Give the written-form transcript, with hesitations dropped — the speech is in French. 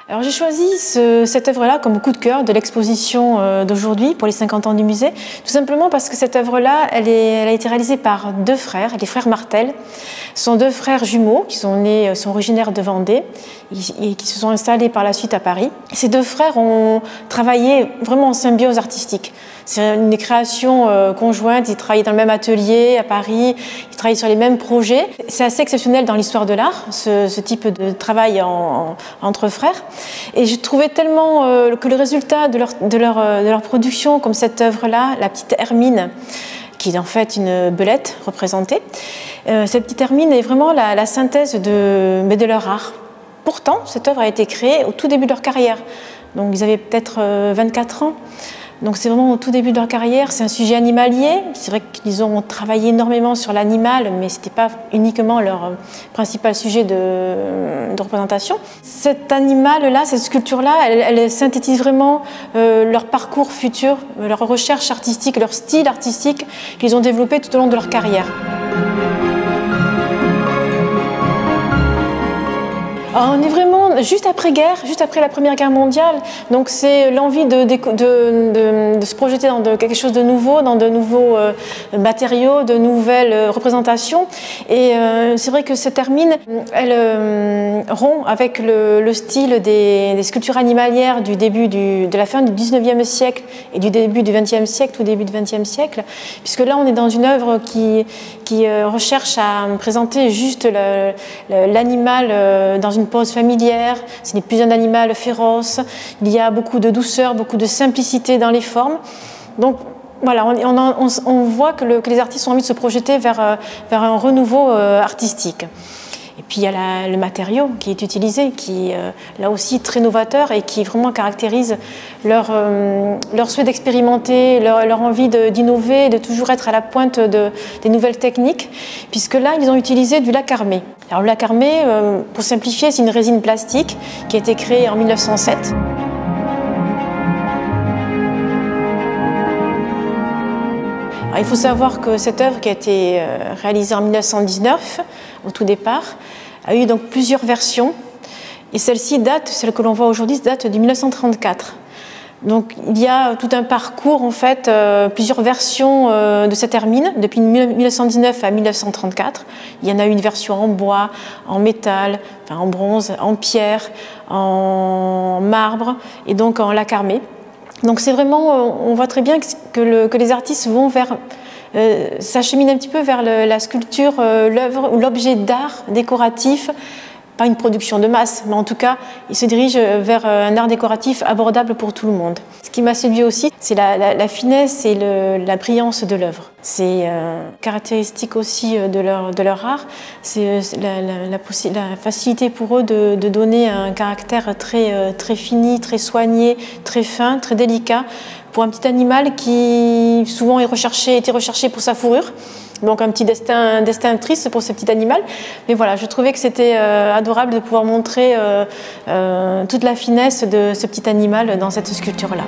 Alors j'ai choisi cette œuvre-là comme coup de cœur de l'exposition d'aujourd'hui pour les 50 ans du musée, tout simplement parce que cette œuvre-là, elle a été réalisée par deux frères, les frères Martel. Ce sont deux frères jumeaux qui sont originaires de Vendée et qui se sont installés par la suite à Paris. Ces deux frères ont travaillé vraiment en symbiose artistique. C'est une création conjointe, ils travaillaient dans le même atelier à Paris, ils travaillaient sur les mêmes projets. C'est assez exceptionnel dans l'histoire de l'art, ce type de travail entre frères. Et je trouvais tellement que le résultat de leur production, comme cette œuvre-là, la petite Hermine, qui est en fait une belette représentée, cette petite Hermine est vraiment la synthèse de leur art. Pourtant, cette œuvre a été créée au tout début de leur carrière. Donc ils avaient peut-être 24 ans. Donc c'est vraiment au tout début de leur carrière, c'est un sujet animalier. C'est vrai qu'ils ont travaillé énormément sur l'animal, mais ce n'était pas uniquement leur principal sujet de représentation. Cet animal-là, cette sculpture-là, elle synthétise vraiment leur parcours futur, leur recherche artistique, leur style artistique qu'ils ont développé tout au long de leur carrière. Alors, on est vraiment juste après-guerre, juste après la Première Guerre mondiale, donc c'est l'envie de se projeter dans quelque chose de nouveau, dans de nouveaux matériaux, de nouvelles représentations. Et c'est vrai que cette Hermine, elle rompt avec le style des sculptures animalières du début de la fin du 19e siècle et du début du 20e siècle, tout début du 20e siècle, puisque là on est dans une œuvre qui recherche à présenter juste l'animal dans une pose familière, ce n'est plus un animal féroce, il y a beaucoup de douceur, beaucoup de simplicité dans les formes. Donc voilà, on voit que les artistes ont envie de se projeter vers un renouveau artistique. Et puis il y a le matériau qui est utilisé, qui est là aussi très novateur et qui vraiment caractérise leur souhait d'expérimenter, leur envie d'innover, de toujours être à la pointe des nouvelles techniques, puisque là ils ont utilisé du lac armé. Alors le lac armé, pour simplifier, c'est une résine plastique qui a été créée en 1907. Alors, il faut savoir que cette œuvre qui a été réalisée en 1919, au tout départ, a eu donc plusieurs versions. Et celle-ci celle que l'on voit aujourd'hui, date de 1934. Donc il y a tout un parcours, en fait, plusieurs versions de cette Hermine, depuis 1919 à 1934. Il y en a eu une version en bois, en métal, enfin en bronze, en pierre, en marbre et donc en lac armé. Donc c'est vraiment, on voit très bien que les artistes vont s'acheminent un petit peu vers la sculpture, l'œuvre ou l'objet d'art décoratif, pas une production de masse, mais en tout cas, ils se dirigent vers un art décoratif abordable pour tout le monde. Ce qui m'a séduit aussi, c'est la finesse et la brillance de l'œuvre. C'est caractéristique aussi de leur art, c'est la facilité pour eux de donner un caractère très fini, très soigné, très fin, très délicat, pour un petit animal qui souvent était recherché pour sa fourrure. Donc un petit destin triste pour ce petit animal. Mais voilà, je trouvais que c'était adorable de pouvoir montrer toute la finesse de ce petit animal dans cette sculpture-là.